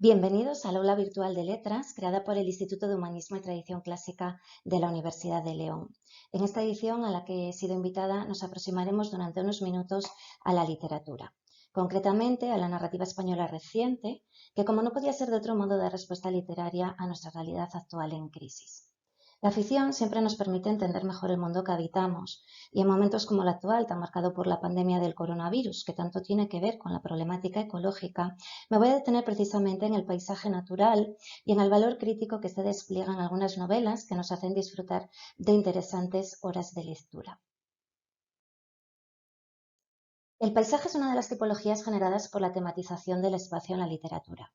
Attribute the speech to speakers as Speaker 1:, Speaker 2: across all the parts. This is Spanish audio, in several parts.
Speaker 1: Bienvenidos al aula virtual de letras creada por el Instituto de Humanismo y Tradición Clásica de la Universidad de León. En esta edición a la que he sido invitada nos aproximaremos durante unos minutos a la literatura, concretamente a la narrativa española reciente, que como no podía ser de otro modo da respuesta literaria a nuestra realidad actual en crisis. La ficción siempre nos permite entender mejor el mundo que habitamos y en momentos como el actual, tan marcado por la pandemia del coronavirus, que tanto tiene que ver con la problemática ecológica, me voy a detener precisamente en el paisaje natural y en el valor crítico que se despliega en algunas novelas que nos hacen disfrutar de interesantes horas de lectura. El paisaje es una de las tipologías generadas por la tematización del espacio en la literatura.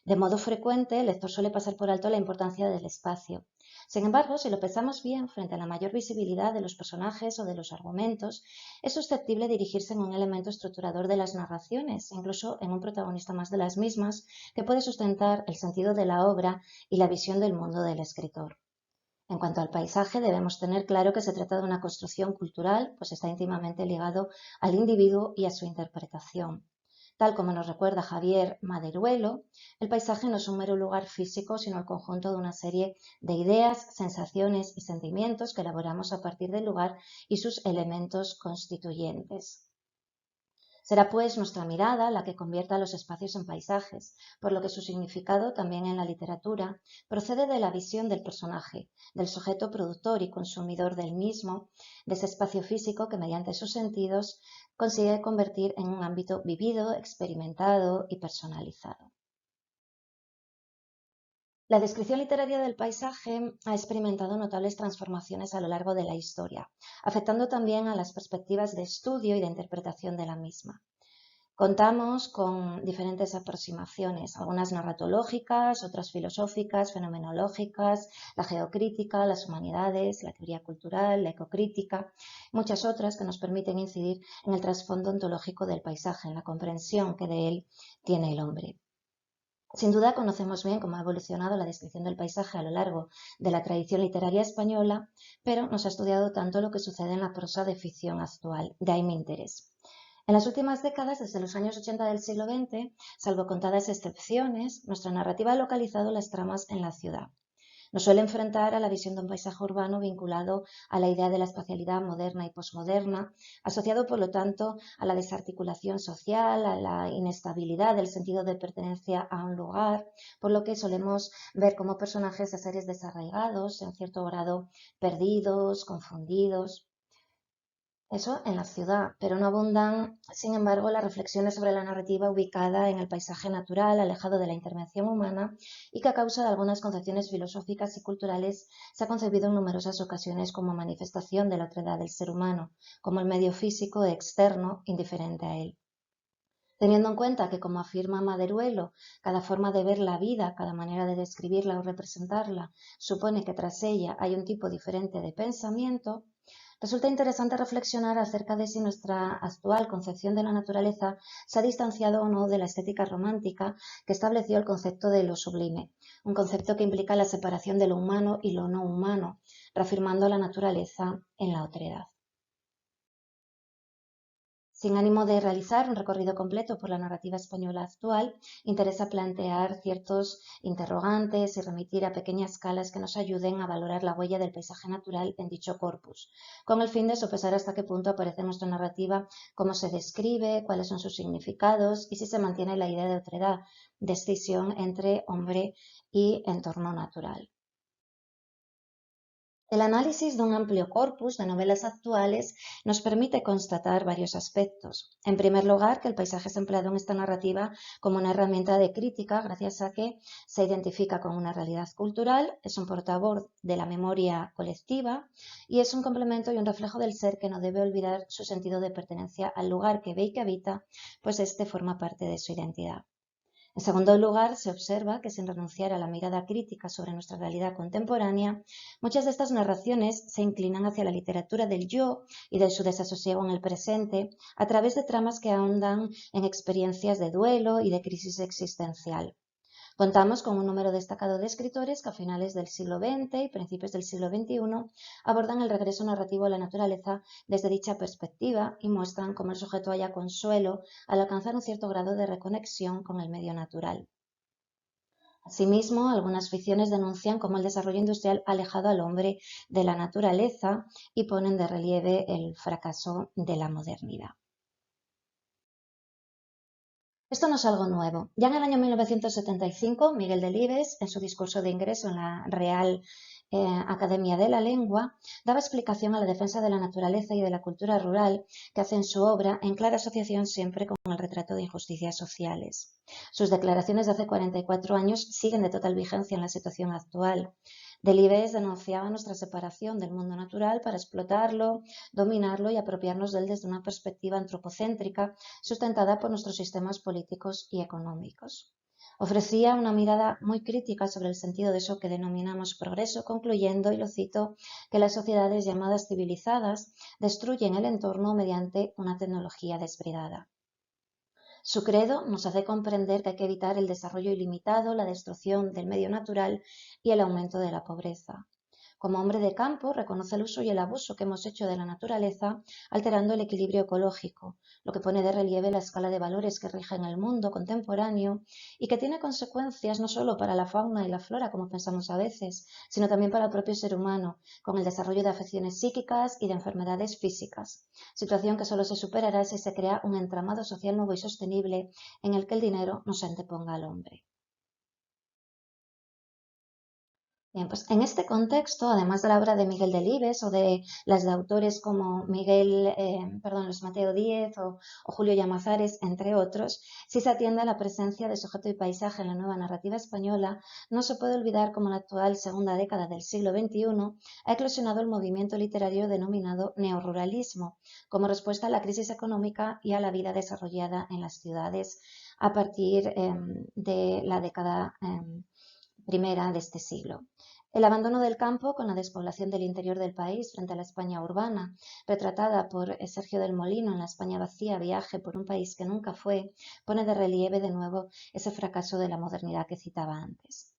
Speaker 1: De modo frecuente, el lector suele pasar por alto la importancia del espacio. Sin embargo, si lo pensamos bien frente a la mayor visibilidad de los personajes o de los argumentos, es susceptible de dirigirse en un elemento estructurador de las narraciones, incluso en un protagonista más de las mismas, que puede sustentar el sentido de la obra y la visión del mundo del escritor. En cuanto al paisaje, debemos tener claro que se trata de una construcción cultural, pues está íntimamente ligado al individuo y a su interpretación. Tal como nos recuerda Javier Maderuelo, el paisaje no es un mero lugar físico, sino el conjunto de una serie de ideas, sensaciones y sentimientos que elaboramos a partir del lugar y sus elementos constituyentes. Será pues nuestra mirada la que convierta los espacios en paisajes, por lo que su significado también en la literatura procede de la visión del personaje, del sujeto productor y consumidor del mismo, de ese espacio físico que mediante sus sentidos consigue convertir en un ámbito vivido, experimentado y personalizado. La descripción literaria del paisaje ha experimentado notables transformaciones a lo largo de la historia, afectando también a las perspectivas de estudio y de interpretación de la misma. Contamos con diferentes aproximaciones, algunas narratológicas, otras filosóficas, fenomenológicas, la geocrítica, las humanidades, la teoría cultural, la ecocrítica, muchas otras que nos permiten incidir en el trasfondo ontológico del paisaje, en la comprensión que de él tiene el hombre. Sin duda conocemos bien cómo ha evolucionado la descripción del paisaje a lo largo de la tradición literaria española, pero nos ha estudiado tanto lo que sucede en la prosa de ficción actual, de ahí mi interés. En las últimas décadas, desde los años 80 del siglo XX, salvo contadas excepciones, nuestra narrativa ha localizado las tramas en la ciudad. Nos suele enfrentar a la visión de un paisaje urbano vinculado a la idea de la espacialidad moderna y posmoderna, asociado por lo tanto a la desarticulación social, a la inestabilidad del sentido de pertenencia a un lugar, por lo que solemos ver como personajes de seres desarraigados, en cierto grado perdidos, confundidos. Eso en la ciudad, pero no abundan, sin embargo, las reflexiones sobre la narrativa ubicada en el paisaje natural, alejado de la intervención humana y que a causa de algunas concepciones filosóficas y culturales se ha concebido en numerosas ocasiones como manifestación de la otredad del ser humano, como el medio físico externo indiferente a él. Teniendo en cuenta que, como afirma Maderuelo, cada forma de ver la vida, cada manera de describirla o representarla, supone que tras ella hay un tipo diferente de pensamiento, resulta interesante reflexionar acerca de si nuestra actual concepción de la naturaleza se ha distanciado o no de la estética romántica que estableció el concepto de lo sublime, un concepto que implica la separación de lo humano y lo no humano, reafirmando la naturaleza en la otredad. Sin ánimo de realizar un recorrido completo por la narrativa española actual, interesa plantear ciertos interrogantes y remitir a pequeñas escalas que nos ayuden a valorar la huella del paisaje natural en dicho corpus, con el fin de sopesar hasta qué punto aparece en nuestra narrativa, cómo se describe, cuáles son sus significados y si se mantiene la idea de otredad, de escisión entre hombre y entorno natural. El análisis de un amplio corpus de novelas actuales nos permite constatar varios aspectos. En primer lugar, que el paisaje es empleado en esta narrativa como una herramienta de crítica gracias a que se identifica con una realidad cultural, es un portavoz de la memoria colectiva y es un complemento y un reflejo del ser que no debe olvidar su sentido de pertenencia al lugar que ve y que habita, pues este forma parte de su identidad. En segundo lugar, se observa que sin renunciar a la mirada crítica sobre nuestra realidad contemporánea, muchas de estas narraciones se inclinan hacia la literatura del yo y de su desasosiego en el presente a través de tramas que ahondan en experiencias de duelo y de crisis existencial. Contamos con un número destacado de escritores que a finales del siglo XX y principios del siglo XXI abordan el regreso narrativo a la naturaleza desde dicha perspectiva y muestran cómo el sujeto halla consuelo al alcanzar un cierto grado de reconexión con el medio natural. Asimismo, algunas ficciones denuncian cómo el desarrollo industrial ha alejado al hombre de la naturaleza y ponen de relieve el fracaso de la modernidad. Esto no es algo nuevo. Ya en el año 1975, Miguel Delibes, en su discurso de ingreso en la Real Academia de la Lengua, daba explicación a la defensa de la naturaleza y de la cultura rural que hace en su obra en clara asociación siempre con el retrato de injusticias sociales. Sus declaraciones de hace 44 años siguen de total vigencia en la situación actual. Delibes denunciaba nuestra separación del mundo natural para explotarlo, dominarlo y apropiarnos de él desde una perspectiva antropocéntrica sustentada por nuestros sistemas políticos y económicos. Ofrecía una mirada muy crítica sobre el sentido de eso que denominamos progreso, concluyendo, y lo cito, que las sociedades llamadas civilizadas destruyen el entorno mediante una tecnología desbridada. Su credo nos hace comprender que hay que evitar el desarrollo ilimitado, la destrucción del medio natural y el aumento de la pobreza. Como hombre de campo, reconoce el uso y el abuso que hemos hecho de la naturaleza, alterando el equilibrio ecológico, lo que pone de relieve la escala de valores que rigen el mundo contemporáneo y que tiene consecuencias no solo para la fauna y la flora, como pensamos a veces, sino también para el propio ser humano, con el desarrollo de afecciones psíquicas y de enfermedades físicas, situación que solo se superará si se crea un entramado social nuevo y sostenible en el que el dinero no se anteponga al hombre. Bien, pues en este contexto, además de la obra de Miguel Delibes o de las de autores como Luis Mateo Díez o Julio Llamazares, entre otros, si se atiende a la presencia de sujeto y paisaje en la nueva narrativa española, no se puede olvidar cómo en la actual segunda década del siglo XXI ha eclosionado el movimiento literario denominado neoruralismo, como respuesta a la crisis económica y a la vida desarrollada en las ciudades a partir de la década primera de este siglo. El abandono del campo con la despoblación del interior del país frente a la España urbana, retratada por Sergio del Molino en La España vacía, viaje por un país que nunca fue, pone de relieve de nuevo ese fracaso de la modernidad que citaba antes.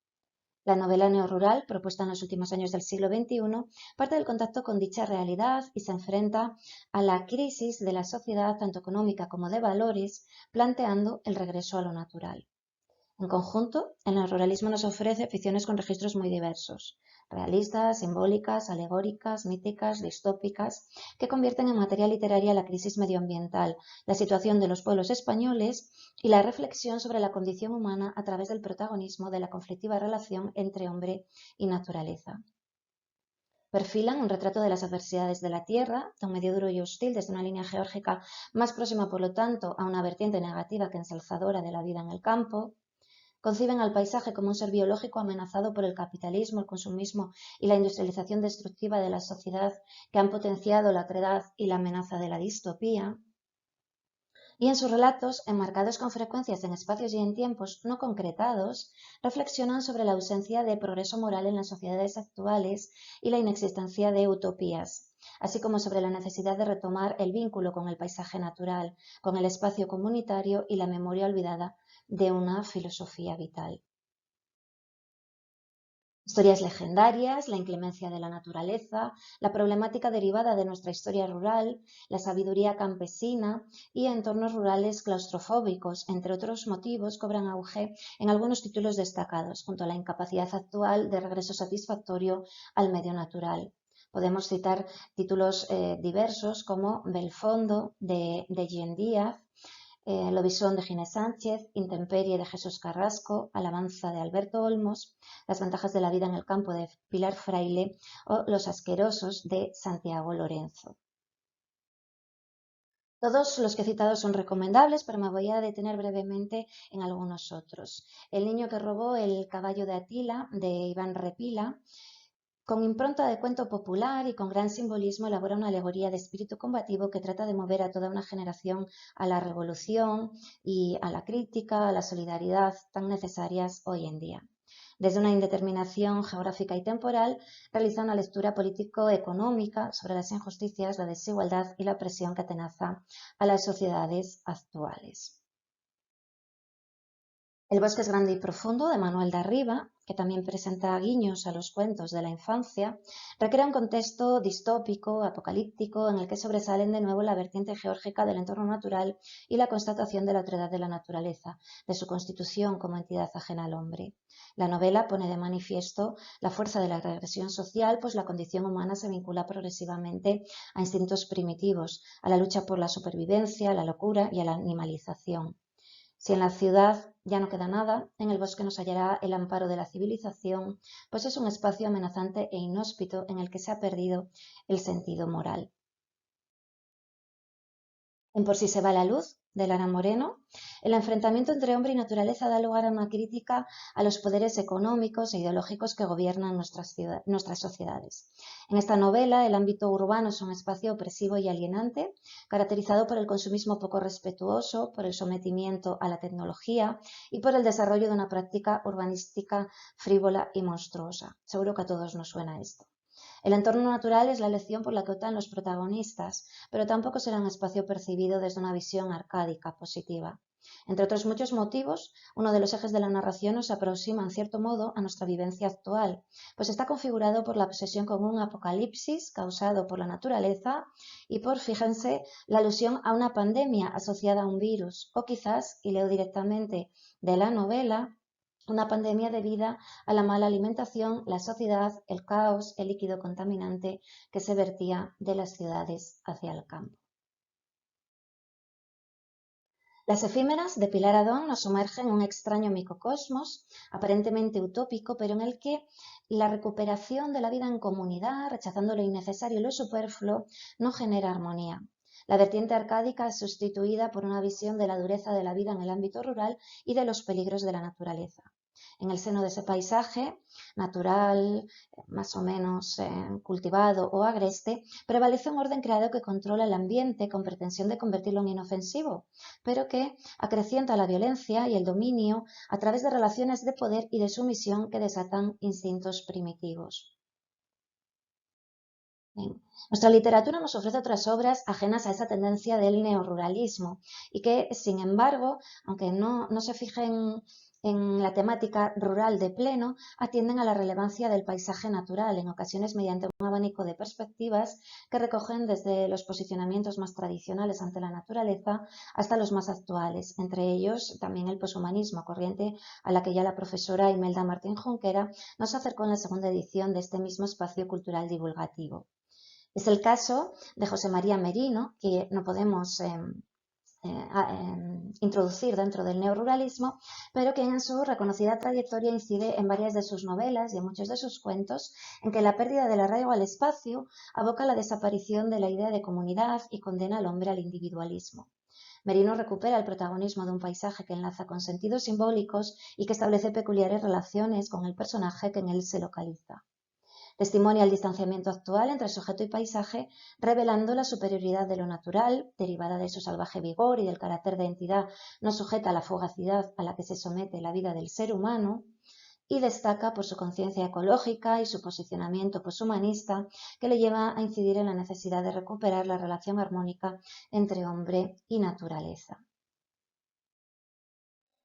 Speaker 1: La novela neorrural, propuesta en los últimos años del siglo XXI, parte del contacto con dicha realidad y se enfrenta a la crisis de la sociedad, tanto económica como de valores, planteando el regreso a lo natural. En conjunto, el neoruralismo nos ofrece ficciones con registros muy diversos, realistas, simbólicas, alegóricas, míticas, distópicas, que convierten en materia literaria la crisis medioambiental, la situación de los pueblos españoles y la reflexión sobre la condición humana a través del protagonismo de la conflictiva relación entre hombre y naturaleza. Perfilan un retrato de las adversidades de la tierra, de un medio duro y hostil desde una línea geológica más próxima, por lo tanto, a una vertiente negativa que ensalzadora de la vida en el campo. Conciben al paisaje como un ser biológico amenazado por el capitalismo, el consumismo y la industrialización destructiva de la sociedad que han potenciado la crueldad y la amenaza de la distopía. Y en sus relatos, enmarcados con frecuencias en espacios y en tiempos no concretados, reflexionan sobre la ausencia de progreso moral en las sociedades actuales y la inexistencia de utopías, así como sobre la necesidad de retomar el vínculo con el paisaje natural, con el espacio comunitario y la memoria olvidada de una filosofía vital. Historias legendarias, la inclemencia de la naturaleza, la problemática derivada de nuestra historia rural, la sabiduría campesina y entornos rurales claustrofóbicos, entre otros motivos, cobran auge en algunos títulos destacados, junto a la incapacidad actual de regreso satisfactorio al medio natural. Podemos citar títulos diversos como Belfondo de Jean Díaz, Lobisón de Ginés Sánchez, Intemperie de Jesús Carrasco, Alabanza de Alberto Olmos, Las ventajas de la vida en el campo de Pilar Fraile o Los asquerosos de Santiago Lorenzo. Todos los que he citado son recomendables, pero me voy a detener brevemente en algunos otros. El niño que robó el caballo de Atila, de Iván Repila, con impronta de cuento popular y con gran simbolismo, elabora una alegoría de espíritu combativo que trata de mover a toda una generación a la revolución y a la crítica, a la solidaridad tan necesarias hoy en día. Desde una indeterminación geográfica y temporal, realiza una lectura político-económica sobre las injusticias, la desigualdad y la opresión que atenaza a las sociedades actuales. El bosque es grande y profundo, de Manuel de Arriba, que también presenta guiños a los cuentos de la infancia, recrea un contexto distópico, apocalíptico, en el que sobresalen de nuevo la vertiente geórgica del entorno natural y la constatación de la otredad de la naturaleza, de su constitución como entidad ajena al hombre. La novela pone de manifiesto la fuerza de la regresión social, pues la condición humana se vincula progresivamente a instintos primitivos, a la lucha por la supervivencia, a la locura y a la animalización. Si en la ciudad ya no queda nada, en el bosque nos hallará el amparo de la civilización, pues es un espacio amenazante e inhóspito en el que se ha perdido el sentido moral. En Por si se va la luz, de Lara Moreno, el enfrentamiento entre hombre y naturaleza da lugar a una crítica a los poderes económicos e ideológicos que gobiernan nuestras sociedades. En esta novela, el ámbito urbano es un espacio opresivo y alienante, caracterizado por el consumismo poco respetuoso, por el sometimiento a la tecnología y por el desarrollo de una práctica urbanística frívola y monstruosa. Seguro que a todos nos suena esto. El entorno natural es la elección por la que optan los protagonistas, pero tampoco será un espacio percibido desde una visión arcádica, positiva. Entre otros muchos motivos, uno de los ejes de la narración nos aproxima en cierto modo a nuestra vivencia actual, pues está configurado por la obsesión con un apocalipsis causado por la naturaleza y por, fíjense, la alusión a una pandemia asociada a un virus, o quizás, y leo directamente de la novela, una pandemia debida a la mala alimentación, la sociedad, el caos, el líquido contaminante que se vertía de las ciudades hacia el campo. Las efímeras de Pilar Adón nos sumergen en un extraño microcosmos, aparentemente utópico, pero en el que la recuperación de la vida en comunidad, rechazando lo innecesario y lo superfluo, no genera armonía. La vertiente arcádica es sustituida por una visión de la dureza de la vida en el ámbito rural y de los peligros de la naturaleza. En el seno de ese paisaje natural, más o menos cultivado o agreste, prevalece un orden creado que controla el ambiente con pretensión de convertirlo en inofensivo, pero que acrecienta la violencia y el dominio a través de relaciones de poder y de sumisión que desatan instintos primitivos. Bien. Nuestra literatura nos ofrece otras obras ajenas a esa tendencia del neoruralismo y que, sin embargo, aunque no se fijen en la temática rural de pleno, atienden a la relevancia del paisaje natural, en ocasiones mediante un abanico de perspectivas que recogen desde los posicionamientos más tradicionales ante la naturaleza hasta los más actuales, entre ellos también el poshumanismo, corriente a la que ya la profesora Imelda Martín Junquera nos acercó en la segunda edición de este mismo espacio cultural divulgativo. Es el caso de José María Merino, que no podemos introducir dentro del neoruralismo, pero que en su reconocida trayectoria incide en varias de sus novelas y en muchos de sus cuentos, en que la pérdida del arraigo al espacio aboca la desaparición de la idea de comunidad y condena al hombre al individualismo. Merino recupera el protagonismo de un paisaje que enlaza con sentidos simbólicos y que establece peculiares relaciones con el personaje que en él se localiza. Testimonia el distanciamiento actual entre sujeto y paisaje, revelando la superioridad de lo natural, derivada de su salvaje vigor y del carácter de entidad no sujeta a la fugacidad a la que se somete la vida del ser humano, y destaca por su conciencia ecológica y su posicionamiento poshumanista que le lleva a incidir en la necesidad de recuperar la relación armónica entre hombre y naturaleza.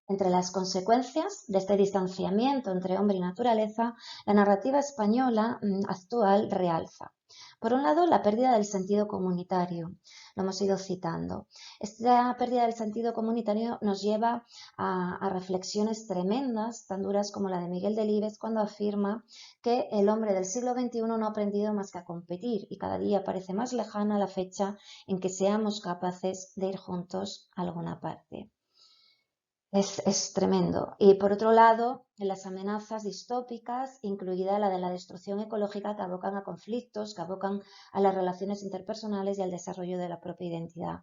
Speaker 1: Entre las consecuencias de este distanciamiento entre hombre y naturaleza, la narrativa española actual realza. Por un lado, la pérdida del sentido comunitario, lo hemos ido citando. Esta pérdida del sentido comunitario nos lleva a reflexiones tremendas, tan duras como la de Miguel Delibes, cuando afirma que el hombre del siglo XXI no ha aprendido más que a competir y cada día parece más lejana la fecha en que seamos capaces de ir juntos a alguna parte. Es tremendo. Y por otro lado, las amenazas distópicas, incluida la de la destrucción ecológica, que abocan a conflictos, que abocan a las relaciones interpersonales y al desarrollo de la propia identidad.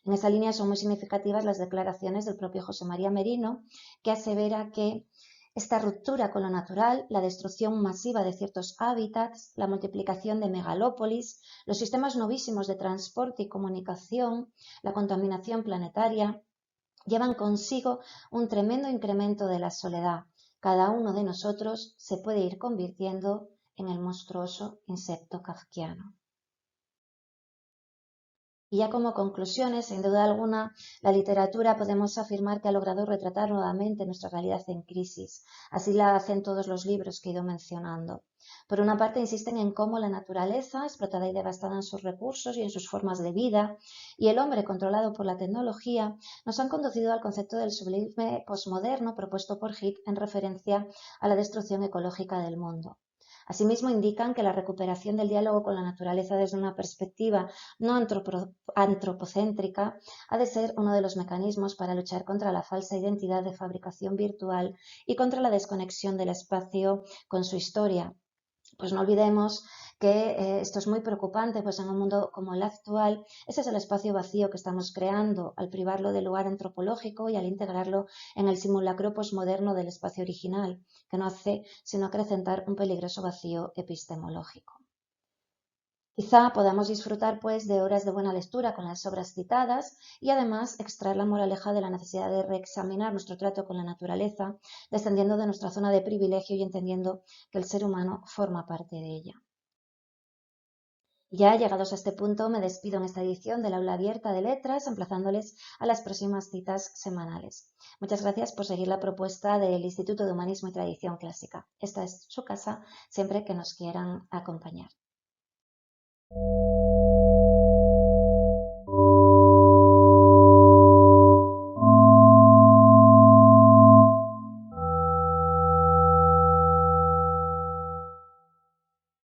Speaker 1: En esa línea son muy significativas las declaraciones del propio José María Merino, que asevera que esta ruptura con lo natural, la destrucción masiva de ciertos hábitats, la multiplicación de megalópolis, los sistemas novísimos de transporte y comunicación, la contaminación planetaria, llevan consigo un tremendo incremento de la soledad. Cada uno de nosotros se puede ir convirtiendo en el monstruoso insecto kafkiano. Y ya como conclusiones, sin duda alguna, la literatura podemos afirmar que ha logrado retratar nuevamente nuestra realidad en crisis. Así la hacen todos los libros que he ido mencionando. Por una parte, insisten en cómo la naturaleza, explotada y devastada en sus recursos y en sus formas de vida, y el hombre controlado por la tecnología, nos han conducido al concepto del sublime posmoderno propuesto por Hick en referencia a la destrucción ecológica del mundo. Asimismo, indican que la recuperación del diálogo con la naturaleza desde una perspectiva no antropocéntrica ha de ser uno de los mecanismos para luchar contra la falsa identidad de fabricación virtual y contra la desconexión del espacio con su historia. Pues no olvidemos que esto es muy preocupante, pues en un mundo como el actual, ese es el espacio vacío que estamos creando al privarlo del lugar antropológico y al integrarlo en el simulacro posmoderno del espacio original, que no hace sino acrecentar un peligroso vacío epistemológico. Quizá podamos disfrutar pues de horas de buena lectura con las obras citadas y además extraer la moraleja de la necesidad de reexaminar nuestro trato con la naturaleza, descendiendo de nuestra zona de privilegio y entendiendo que el ser humano forma parte de ella. Ya llegados a este punto me despido en esta edición del Aula Abierta de Letras, emplazándoles a las próximas citas semanales. Muchas gracias por seguir la propuesta del Instituto de Humanismo y Tradición Clásica. Esta es su casa siempre que nos quieran acompañar.